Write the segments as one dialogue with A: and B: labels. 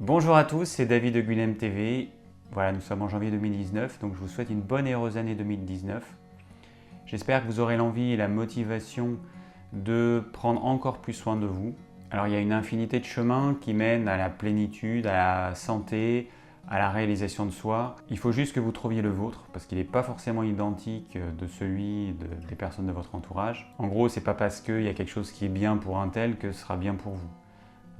A: Bonjour à tous, c'est David de Guilhem TV. Voilà, nous sommes en janvier 2019, donc je vous souhaite une bonne et heureuse année 2019. J'espère que vous aurez l'envie et la motivation de prendre encore plus soin de vous. Alors il y a une infinité de chemins qui mènent à la plénitude, à la santé, à la réalisation de soi. Il faut juste que vous trouviez le vôtre, parce qu'il n'est pas forcément identique de celui des personnes de votre entourage. En gros, c'est pas parce qu'il y a quelque chose qui est bien pour un tel que ce sera bien pour vous.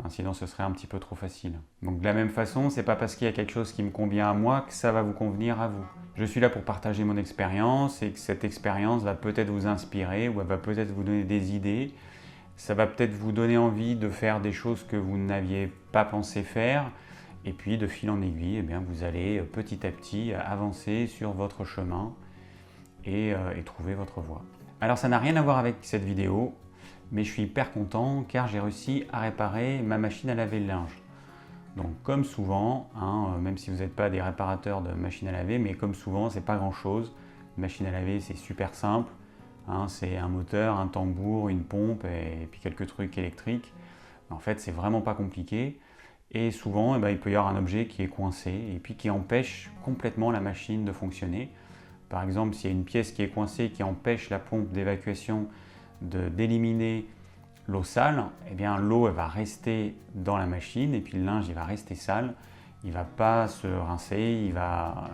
A: Sinon, ce serait un petit peu trop facile. Donc de la même façon, c'est pas parce qu'il y a quelque chose qui me convient à moi que ça va vous convenir à vous. Je suis là pour partager mon expérience et que cette expérience va peut-être vous inspirer ou elle va peut-être vous donner des idées. Ça va peut-être vous donner envie de faire des choses que vous n'aviez pas pensé faire. Et puis de fil en aiguille, eh bien, vous allez petit à petit avancer sur votre chemin et trouver votre voie. Alors ça n'a rien à voir avec cette vidéo, mais je suis hyper content car j'ai réussi à réparer ma machine à laver le linge. Donc comme souvent, même si vous n'êtes pas des réparateurs de machines à laver, mais comme souvent, c'est pas grand chose. Une machine à laver, c'est super simple. C'est un moteur, un tambour, une pompe et puis quelques trucs électriques. En fait, c'est vraiment pas compliqué. Et souvent, il peut y avoir un objet qui est coincé et puis qui empêche complètement la machine de fonctionner. Par exemple, s'il y a une pièce qui est coincée qui empêche la pompe d'évacuation d'éliminer l'eau sale, eh bien l'eau va rester dans la machine et puis le linge il va rester sale, il ne va pas se rincer, il va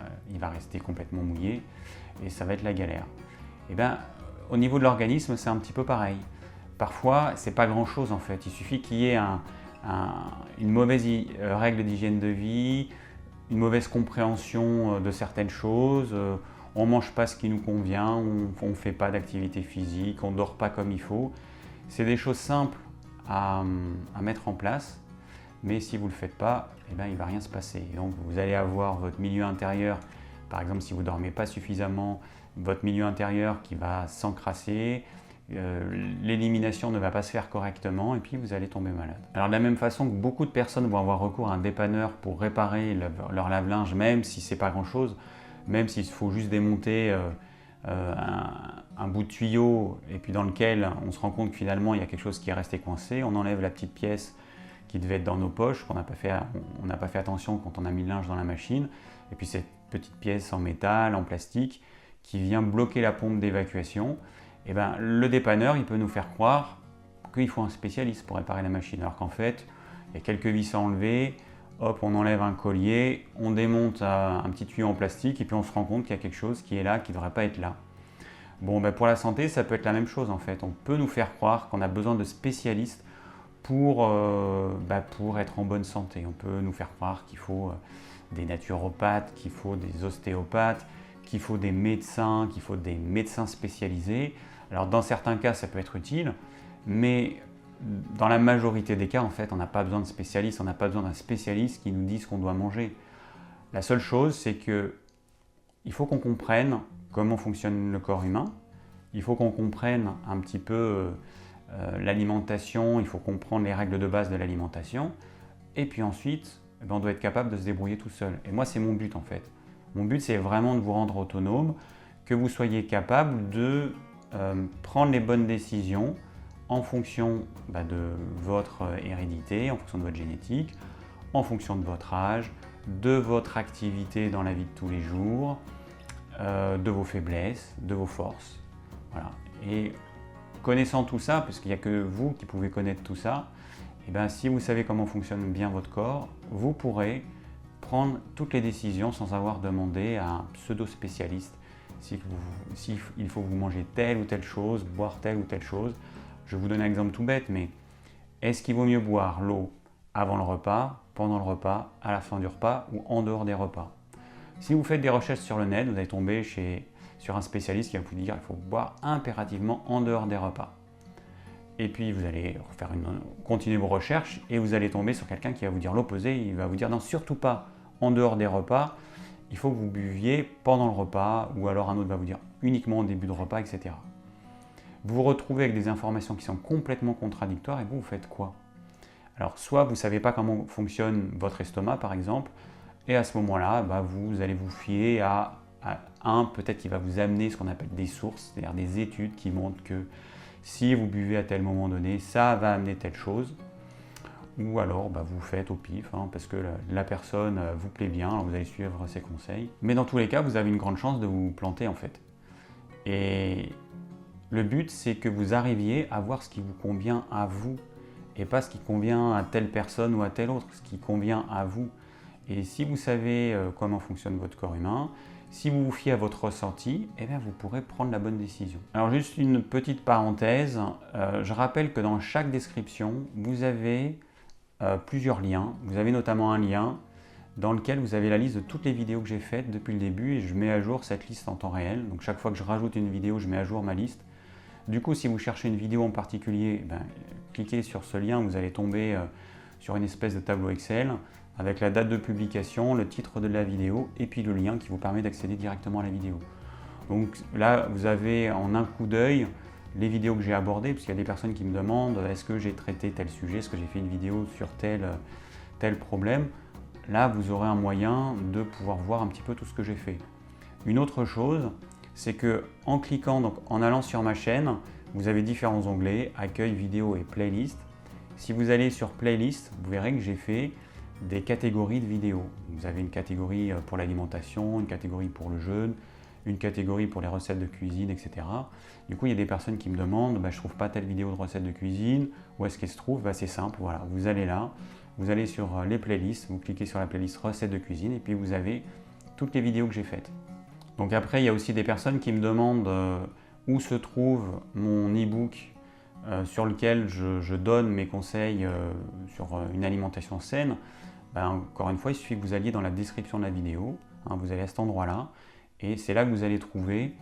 A: rester complètement mouillé et ça va être la galère. Et bien, au niveau de l'organisme, c'est un petit peu pareil. Parfois, c'est pas grand chose en fait, il suffit qu'il y ait une mauvaise règle d'hygiène de vie, une mauvaise compréhension de certaines choses, on ne mange pas ce qui nous convient, on ne fait pas d'activité physique, on ne dort pas comme il faut. C'est des choses simples à mettre en place, mais si vous ne le faites pas, il ne va rien se passer. Donc vous allez avoir votre milieu intérieur, par exemple si vous ne dormez pas suffisamment, votre milieu intérieur qui va s'encrasser, l'élimination ne va pas se faire correctement et puis vous allez tomber malade. Alors de la même façon que beaucoup de personnes vont avoir recours à un dépanneur pour réparer leur lave-linge, même si c'est pas grand chose, même s'il faut juste démonter un bout de tuyau et puis dans lequel on se rend compte que finalement il y a quelque chose qui est resté coincé, on enlève la petite pièce qui devait être dans nos poches, on n'a pas fait attention quand on a mis le linge dans la machine, et puis cette petite pièce en métal, en plastique, qui vient bloquer la pompe d'évacuation. Et le dépanneur il peut nous faire croire qu'il faut un spécialiste pour réparer la machine, alors qu'en fait il y a quelques vis à enlever, hop on enlève un collier, on démonte un petit tuyau en plastique et puis on se rend compte qu'il y a quelque chose qui est là, qui ne devrait pas être là. Bon, pour la santé ça peut être la même chose en fait, on peut nous faire croire qu'on a besoin de spécialistes pour être en bonne santé. On peut nous faire croire qu'il faut des naturopathes, qu'il faut des ostéopathes, qu'il faut des médecins spécialisés. Alors dans certains cas, ça peut être utile, mais dans la majorité des cas, en fait, on n'a pas besoin de spécialistes, on n'a pas besoin d'un spécialiste qui nous dise ce qu'on doit manger. La seule chose, c'est que il faut qu'on comprenne comment fonctionne le corps humain, il faut qu'on comprenne un petit peu l'alimentation, il faut comprendre les règles de base de l'alimentation, et puis ensuite, on doit être capable de se débrouiller tout seul. Et moi, c'est mon but en fait. Mon but, c'est vraiment de vous rendre autonome, que vous soyez capable de prendre les bonnes décisions en fonction de votre hérédité, en fonction de votre génétique, en fonction de votre âge, de votre activité dans la vie de tous les jours, de vos faiblesses, de vos forces. Voilà. Et connaissant tout ça, parce qu'il n'y a que vous qui pouvez connaître tout ça, et si vous savez comment fonctionne bien votre corps, vous pourrez prendre toutes les décisions sans avoir demandé à un pseudo-spécialiste s'il faut que vous mangez telle ou telle chose, boire telle ou telle chose. Je vais vous donner un exemple tout bête, mais est-ce qu'il vaut mieux boire l'eau avant le repas, pendant le repas, à la fin du repas ou en dehors des repas? Si vous faites des recherches sur le net, vous allez tomber sur un spécialiste qui va vous dire qu'il faut boire impérativement en dehors des repas. Et puis vous allez continuer vos recherches et vous allez tomber sur quelqu'un qui va vous dire l'opposé, il va vous dire non, surtout pas en dehors des repas, il faut que vous buviez pendant le repas, ou alors un autre va vous dire uniquement au début de repas, etc. Vous vous retrouvez avec des informations qui sont complètement contradictoires et vous faites quoi? Alors soit vous ne savez pas comment fonctionne votre estomac par exemple, et à ce moment-là, vous allez vous fier à peut-être qu'il va vous amener ce qu'on appelle des sources, c'est-à-dire des études qui montrent que si vous buvez à tel moment donné, ça va amener telle chose. ou alors vous faites au pif, parce que la personne vous plaît bien, alors vous allez suivre ses conseils. Mais dans tous les cas, vous avez une grande chance de vous planter en fait. Et le but, c'est que vous arriviez à voir ce qui vous convient à vous, et pas ce qui convient à telle personne ou à telle autre, ce qui convient à vous. Et si vous savez comment fonctionne votre corps humain, si vous vous fiez à votre ressenti, eh bien vous pourrez prendre la bonne décision. Alors juste une petite parenthèse, je rappelle que dans chaque description, vous avez plusieurs liens. Vous avez notamment un lien dans lequel vous avez la liste de toutes les vidéos que j'ai faites depuis le début et je mets à jour cette liste en temps réel. Donc chaque fois que je rajoute une vidéo, je mets à jour ma liste. Du coup, si vous cherchez une vidéo en particulier, cliquez sur ce lien, vous allez tomber sur une espèce de tableau Excel avec la date de publication, le titre de la vidéo et puis le lien qui vous permet d'accéder directement à la vidéo. Donc là, vous avez en un coup d'œil les vidéos que j'ai abordées, parce qu'il y a des personnes qui me demandent est-ce que j'ai traité tel sujet, est-ce que j'ai fait une vidéo sur tel problème. Là, vous aurez un moyen de pouvoir voir un petit peu tout ce que j'ai fait. Une autre chose, c'est que en cliquant, donc en allant sur ma chaîne, vous avez différents onglets, accueil, vidéo et playlist. Si vous allez sur playlist, vous verrez que j'ai fait des catégories de vidéos. Vous avez une catégorie pour l'alimentation, une catégorie pour le jeûne, une catégorie pour les recettes de cuisine, etc. Du coup, il y a des personnes qui me demandent je ne trouve pas telle vidéo de recette de cuisine, où est-ce qu'elle se trouve? C'est simple, voilà, vous allez là, vous allez sur les playlists, vous cliquez sur la playlist recettes de cuisine et puis vous avez toutes les vidéos que j'ai faites. Donc après, il y a aussi des personnes qui me demandent où se trouve mon e-book sur lequel je donne mes conseils sur une alimentation saine. Encore une fois, il suffit que vous alliez dans la description de la vidéo, vous allez à cet endroit-là, et c'est là que vous allez trouver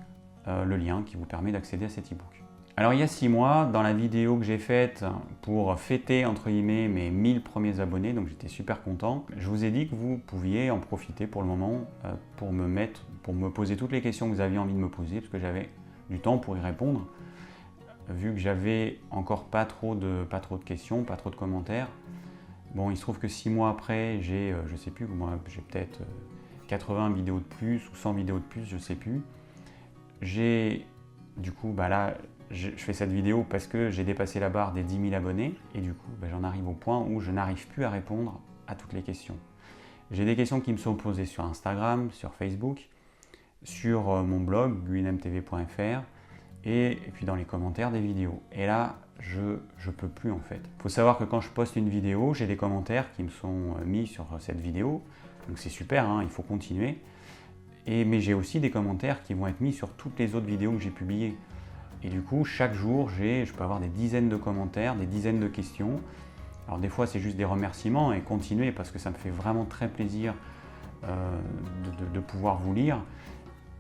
A: le lien qui vous permet d'accéder à cet e-book. Alors il y a 6 mois, dans la vidéo que j'ai faite pour fêter entre guillemets mes 1000 premiers abonnés, donc j'étais super content, je vous ai dit que vous pouviez en profiter pour le moment pour me poser toutes les questions que vous aviez envie de me poser, parce que j'avais du temps pour y répondre, vu que j'avais encore pas trop de questions, pas trop de commentaires. Bon, il se trouve que 6 mois après, j'ai, je sais plus, moi, j'ai peut-être 80 vidéos de plus ou 100 vidéos de plus, je sais plus. J'ai, du coup, là, je fais cette vidéo parce que j'ai dépassé la barre des 10 000 abonnés et du coup, j'en arrive au point où je n'arrive plus à répondre à toutes les questions. J'ai des questions qui me sont posées sur Instagram, sur Facebook, sur mon blog, guinemtv.fr et puis dans les commentaires des vidéos. Et là, je peux plus en fait. Il faut savoir que quand je poste une vidéo, j'ai des commentaires qui me sont mis sur cette vidéo. Donc c'est super, il faut continuer. Mais j'ai aussi des commentaires qui vont être mis sur toutes les autres vidéos que j'ai publiées. Et du coup, chaque jour, je peux avoir des dizaines de commentaires, des dizaines de questions. Alors des fois, c'est juste des remerciements et continuer parce que ça me fait vraiment très plaisir de pouvoir vous lire.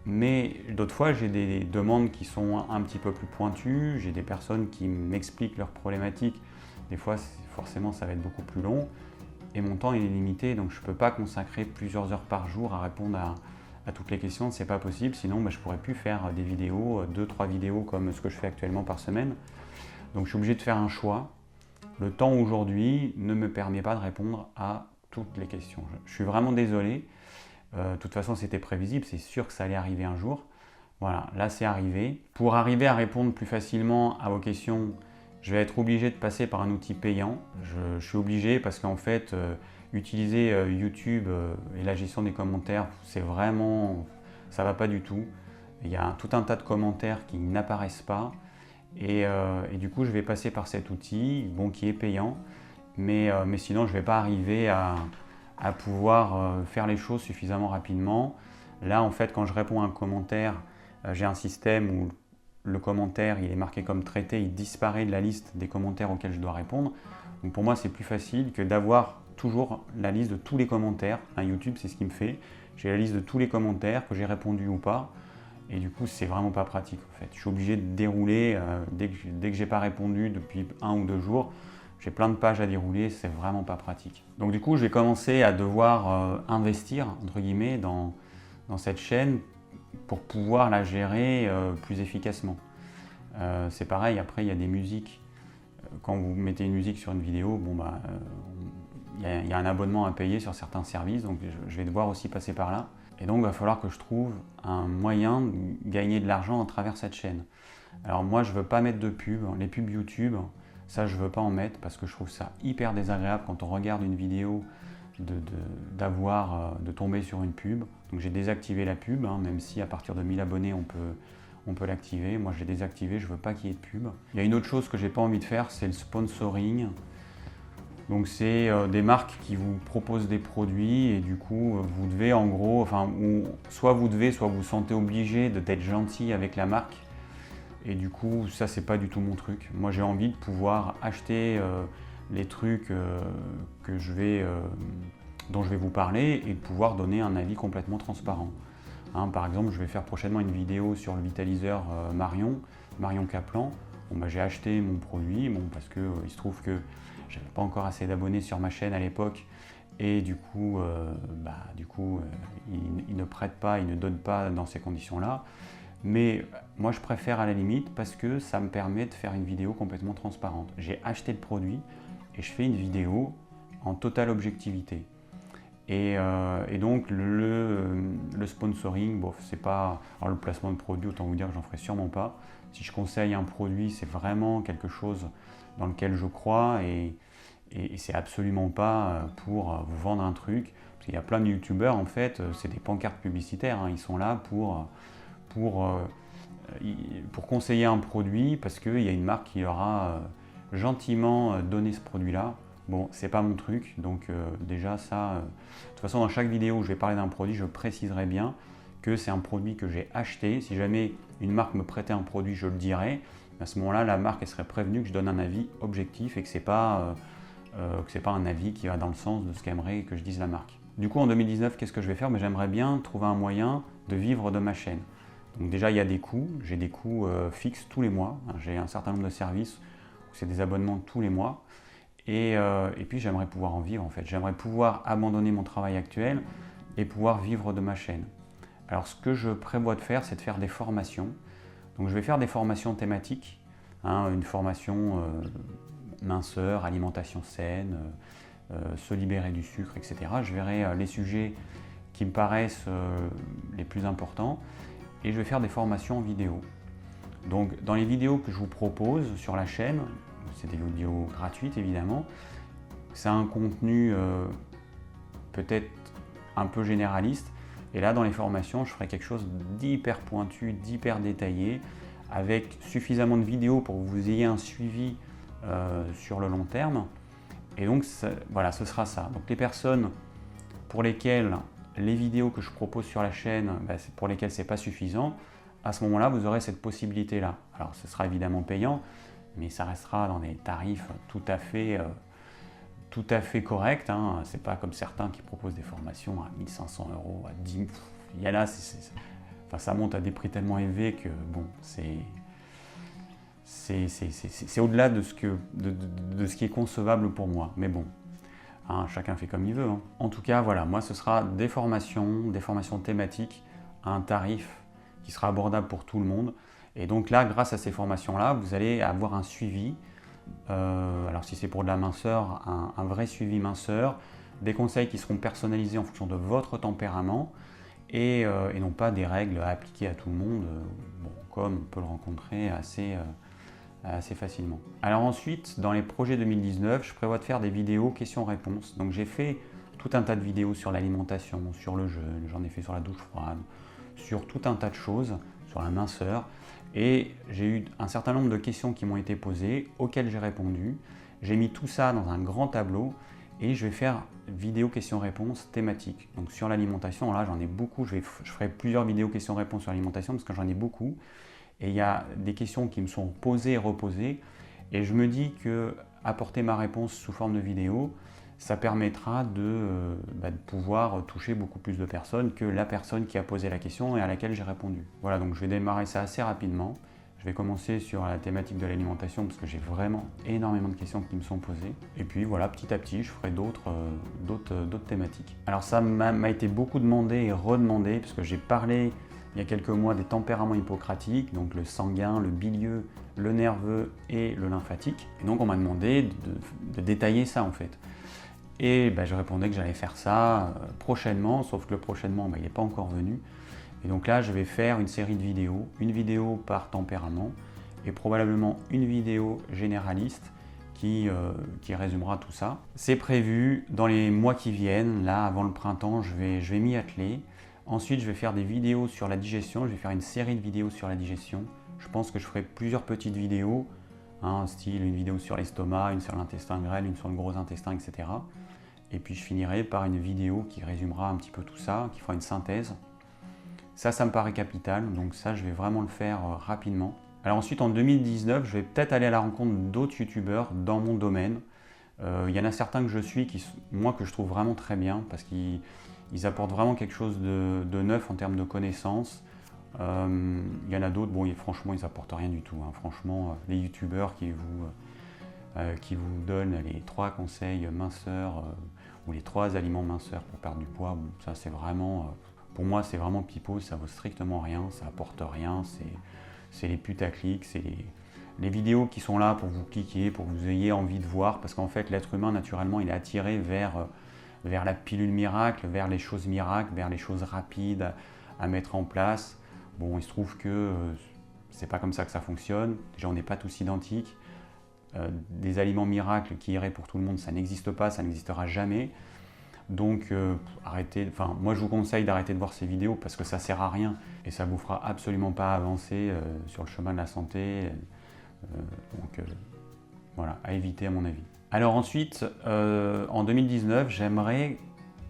A: Mais d'autres fois, j'ai des demandes qui sont un petit peu plus pointues, j'ai des personnes qui m'expliquent leurs problématiques. Des fois, forcément, ça va être beaucoup plus long. Et mon temps il est limité, donc je ne peux pas consacrer plusieurs heures par jour à répondre à toutes les questions, c'est pas possible. Sinon, je ne pourrais plus faire des vidéos, 2-3 vidéos comme ce que je fais actuellement par semaine. Donc je suis obligé de faire un choix. Le temps aujourd'hui ne me permet pas de répondre à toutes les questions. Je suis vraiment désolé. De toute façon, c'était prévisible, c'est sûr que ça allait arriver un jour. Voilà, là c'est arrivé. Pour arriver à répondre plus facilement à vos questions, je vais être obligé de passer par un outil payant. Je suis obligé parce qu'en fait, utiliser YouTube et la gestion des commentaires, c'est vraiment, ça va pas du tout. Il y a tout un tas de commentaires qui n'apparaissent pas. Et du coup, je vais passer par cet outil, qui est payant. Mais sinon, je ne vais pas arriver à pouvoir faire les choses suffisamment rapidement. Là, en fait, quand je réponds à un commentaire, j'ai un système où le commentaire il est marqué comme traité, il disparaît de la liste des commentaires auxquels je dois répondre. Donc pour moi, c'est plus facile que d'avoir toujours la liste de tous les commentaires. YouTube, c'est ce qui me fait. J'ai la liste de tous les commentaires, que j'ai répondu ou pas. Et du coup, c'est vraiment pas pratique en fait. Je suis obligé de dérouler dès que j'ai pas répondu depuis 1 ou 2 jours. J'ai plein de pages à dérouler, c'est vraiment pas pratique. Donc du coup, je vais commencer à devoir investir, entre guillemets, dans cette chaîne pour pouvoir la gérer plus efficacement. C'est pareil, après il y a des musiques. Quand vous mettez une musique sur une vidéo, il y a un abonnement à payer sur certains services, donc je vais devoir aussi passer par là. Et donc il va falloir que je trouve un moyen de gagner de l'argent à travers cette chaîne. Alors moi, je ne veux pas mettre de pub. Les pubs YouTube, Ça, je ne veux pas en mettre parce que je trouve ça hyper désagréable quand on regarde une vidéo de tomber sur une pub. Donc j'ai désactivé la pub, hein, même si à partir de 1000 abonnés, on peut l'activer. Moi, je l'ai désactivé, je ne veux pas qu'il y ait de pub. Il y a une autre chose que je n'ai pas envie de faire, c'est le sponsoring. Donc c'est des marques qui vous proposent des produits et du coup vous devez en gros, soit vous devez, soit vous vous sentez obligé d'être gentil avec la marque. Et du coup ça c'est pas du tout mon truc. Moi j'ai envie de pouvoir acheter les trucs dont je vais vous parler et de pouvoir donner un avis complètement transparent. Hein, par exemple, je vais faire prochainement une vidéo sur le vitaliseur Marion Kaplan. Bon, j'ai acheté mon produit parce que il se trouve que j'avais pas encore assez d'abonnés sur ma chaîne à l'époque et du coup, il ne prête pas, il ne donne pas dans ces conditions-là. Mais moi, je préfère à la limite parce que ça me permet de faire une vidéo complètement transparente. J'ai acheté le produit et je fais une vidéo en totale objectivité. Et donc le sponsoring, c'est pas. Alors le placement de produit, autant vous dire que j'en ferai sûrement pas. Si je conseille un produit, c'est vraiment quelque chose dans lequel je crois et c'est absolument pas pour vous vendre un truc. Parce qu'il y a plein de youtubeurs en fait, c'est des pancartes publicitaires, hein, ils sont là pour conseiller un produit parce qu'il y a une marque qui leur a gentiment donné ce produit-là. Bon, c'est pas mon truc, donc déjà ça. De toute façon, dans chaque vidéo où je vais parler d'un produit, je préciserai bien que c'est un produit que j'ai acheté. Si jamais une marque me prêtait un produit, je le dirais. À ce moment-là, la marque elle serait prévenue que je donne un avis objectif et que c'est pas un avis qui va dans le sens de ce qu'aimerait que je dise la marque. Du coup, en 2019, qu'est-ce que je vais faire? J'aimerais bien trouver un moyen de vivre de ma chaîne. Donc déjà, il y a des coûts. J'ai des coûts fixes tous les mois. J'ai un certain nombre de services où c'est des abonnements tous les mois. Et puis j'aimerais pouvoir en vivre en fait. J'aimerais pouvoir abandonner mon travail actuel et pouvoir vivre de ma chaîne. Alors ce que je prévois de faire, c'est de faire des formations. Donc je vais faire des formations thématiques, hein, une formation minceur, alimentation saine, se libérer du sucre, etc. Je verrai les sujets qui me paraissent les plus importants et je vais faire des formations en vidéo. Donc dans les vidéos que je vous propose sur la chaîne, c'est des vidéos gratuites évidemment, c'est un contenu peut-être un peu généraliste et là dans les formations je ferai quelque chose d'hyper pointu, d'hyper détaillé avec suffisamment de vidéos pour que vous ayez un suivi sur le long terme et donc voilà, ce sera ça. Donc les personnes pour lesquelles les vidéos que je propose sur la chaîne, pour lesquelles c'est pas suffisant, à ce moment-là vous aurez cette possibilité là. Alors ce sera évidemment payant, mais ça restera dans des tarifs tout à fait corrects. Hein. C'est pas comme certains qui proposent des formations à 1500 €, à 10 000. Il y a là, ça monte à des prix tellement élevés que bon, c'est au-delà de ce qui est concevable pour moi. Mais bon, hein, chacun fait comme il veut. Hein. En tout cas, voilà, moi ce sera des formations thématiques à un tarif qui sera abordable pour tout le monde. Et donc là, grâce à ces formations-là, vous allez avoir un suivi. Alors si c'est pour de la minceur, un vrai suivi minceur, des conseils qui seront personnalisés en fonction de votre tempérament et non pas des règles à appliquer à tout le monde, comme on peut le rencontrer assez facilement. Alors ensuite, dans les projets 2019, je prévois de faire des vidéos questions-réponses. Donc j'ai fait tout un tas de vidéos sur l'alimentation, sur le jeûne, j'en ai fait sur la douche froide, sur tout un tas de choses, sur la minceur. Et j'ai eu un certain nombre de questions qui m'ont été posées, auxquelles j'ai répondu. J'ai mis tout ça dans un grand tableau et je vais faire vidéo questions-réponses thématiques. Donc sur l'alimentation, là j'en ai beaucoup, je ferai plusieurs vidéos questions-réponses sur l'alimentation parce que j'en ai beaucoup. Et il y a des questions qui me sont posées et reposées. Et je me dis que apporter ma réponse sous forme de vidéo, ça permettra de pouvoir toucher beaucoup plus de personnes que la personne qui a posé la question et à laquelle j'ai répondu. Voilà, donc je vais démarrer ça assez rapidement. Je vais commencer sur la thématique de l'alimentation parce que j'ai vraiment énormément de questions qui me sont posées. Et puis voilà, petit à petit, je ferai d'autres thématiques. Alors ça m'a été beaucoup demandé et redemandé parce que j'ai parlé il y a quelques mois des tempéraments hippocratiques, donc le sanguin, le bilieux, le nerveux et le lymphatique. Et donc on m'a demandé de détailler ça en fait. Et je répondais que j'allais faire ça prochainement, sauf que le prochainement, il n'est pas encore venu. Et donc là, je vais faire une série de vidéos, une vidéo par tempérament, et probablement une vidéo généraliste qui résumera tout ça. C'est prévu dans les mois qui viennent, là avant le printemps, je vais m'y atteler. Ensuite, je vais faire des vidéos sur la digestion, je vais faire une série de vidéos sur la digestion. Je pense que je ferai plusieurs petites vidéos, style une vidéo sur l'estomac, une sur l'intestin grêle, une sur le gros intestin, etc. Et puis je finirai par une vidéo qui résumera un petit peu tout ça, qui fera une synthèse. Ça me paraît capital, donc ça, je vais vraiment le faire rapidement. Alors ensuite, en 2019, je vais peut-être aller à la rencontre d'autres youtubeurs dans mon domaine. Il y en a certains que je suis, que je trouve vraiment très bien, parce qu'ils apportent vraiment quelque chose de neuf en termes de connaissances. Il y en a d'autres, bon, franchement, ils n'apportent rien du tout. Franchement, les youtubeurs qui vous donnent les 3 conseils minceurs ou les 3 aliments minceurs pour perdre du poids, bon, ça c'est vraiment, pour moi, c'est vraiment pipeau, ça vaut strictement rien, ça apporte rien, c'est les putaclics, c'est les vidéos qui sont là pour vous cliquer, pour que vous ayez envie de voir, parce qu'en fait, l'être humain, naturellement, il est attiré vers la pilule miracle, vers les choses miracles, vers les choses rapides à mettre en place. Bon, il se trouve que c'est pas comme ça que ça fonctionne. Déjà, on n'est pas tous identiques. Des aliments miracles qui iraient pour tout le monde, ça n'existe pas, ça n'existera jamais. Donc, moi je vous conseille d'arrêter de voir ces vidéos parce que ça sert à rien et ça vous fera absolument pas avancer sur le chemin de la santé. Voilà, à éviter à mon avis. Alors ensuite, en 2019, j'aimerais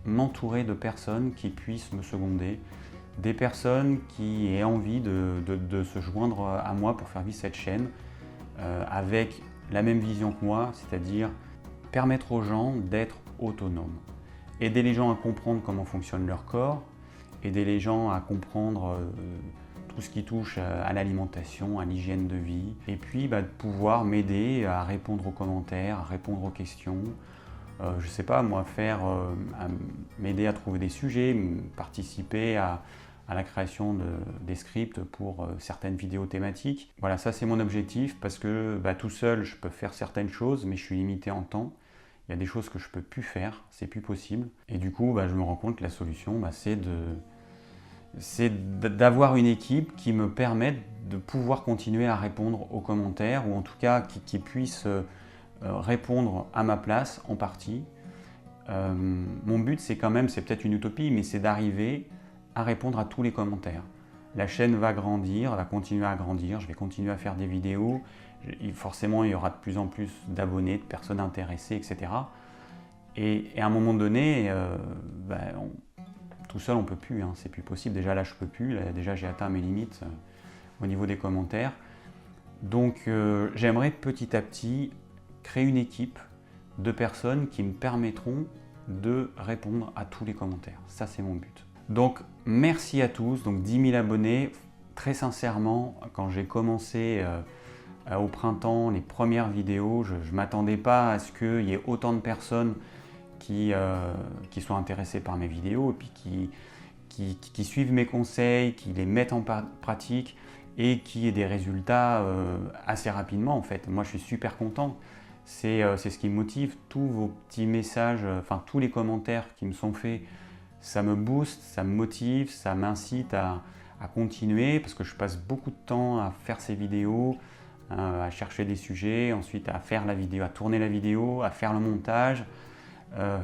A: m'entourer de personnes qui puissent me seconder, des personnes qui aient envie de se joindre à moi pour faire vivre cette chaîne avec la même vision que moi, c'est-à-dire permettre aux gens d'être autonomes. Aider les gens à comprendre comment fonctionne leur corps, aider les gens à comprendre tout ce qui touche à l'alimentation, à l'hygiène de vie, et puis de pouvoir m'aider à répondre aux commentaires, à répondre aux questions. Je ne sais pas, moi, m'aider à trouver des sujets, participer à la création des scripts pour certaines vidéos thématiques. Voilà, ça c'est mon objectif parce que tout seul, je peux faire certaines choses, mais je suis limité en temps. Il y a des choses que je ne peux plus faire, c'est plus possible. Et du coup, je me rends compte que la solution, c'est d'avoir une équipe qui me permette de pouvoir continuer à répondre aux commentaires, ou en tout cas qui puisse répondre à ma place en partie. Mon but, c'est peut-être une utopie, mais c'est d'arriver à répondre à tous les commentaires. La chaîne va grandir, va continuer à grandir, je vais continuer à faire des vidéos. Forcément, il y aura de plus en plus d'abonnés, de personnes intéressées, etc. Et à un moment donné, tout seul, on ne peut plus, c'est plus possible. Déjà là, je ne peux plus, là, déjà j'ai atteint mes limites au niveau des commentaires. Donc j'aimerais petit à petit créer une équipe de personnes qui me permettront de répondre à tous les commentaires. Ça, c'est mon but. Donc merci à tous, donc 10 000 abonnés. Très sincèrement, quand j'ai commencé au printemps, les premières vidéos, je ne m'attendais pas à ce qu'il y ait autant de personnes qui soient intéressées par mes vidéos et puis qui suivent mes conseils, qui les mettent en pratique et qui aient des résultats assez rapidement en fait. Moi je suis super content, c'est ce qui me motive, tous vos petits messages, tous les commentaires qui me sont faits, ça me booste, ça me motive, ça m'incite à continuer parce que je passe beaucoup de temps à faire ces vidéos, à chercher des sujets, ensuite à faire la vidéo, à tourner la vidéo, à faire le montage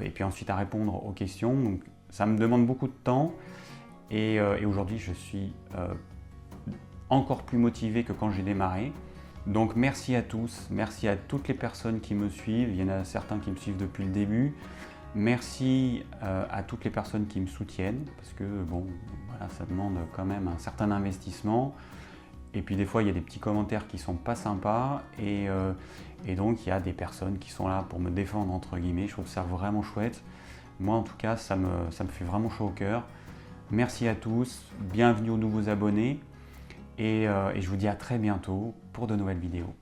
A: et puis ensuite à répondre aux questions. Donc ça me demande beaucoup de temps et aujourd'hui je suis encore plus motivé que quand j'ai démarré. Donc merci à tous, merci à toutes les personnes qui me suivent, il y en a certains qui me suivent depuis le début. Merci à toutes les personnes qui me soutiennent parce que ça demande quand même un certain investissement. Et puis des fois, il y a des petits commentaires qui ne sont pas sympas et donc il y a des personnes qui sont là pour me défendre, entre guillemets. Je trouve ça vraiment chouette. Moi, en tout cas, ça me fait vraiment chaud au cœur. Merci à tous, bienvenue aux nouveaux abonnés et je vous dis à très bientôt pour de nouvelles vidéos.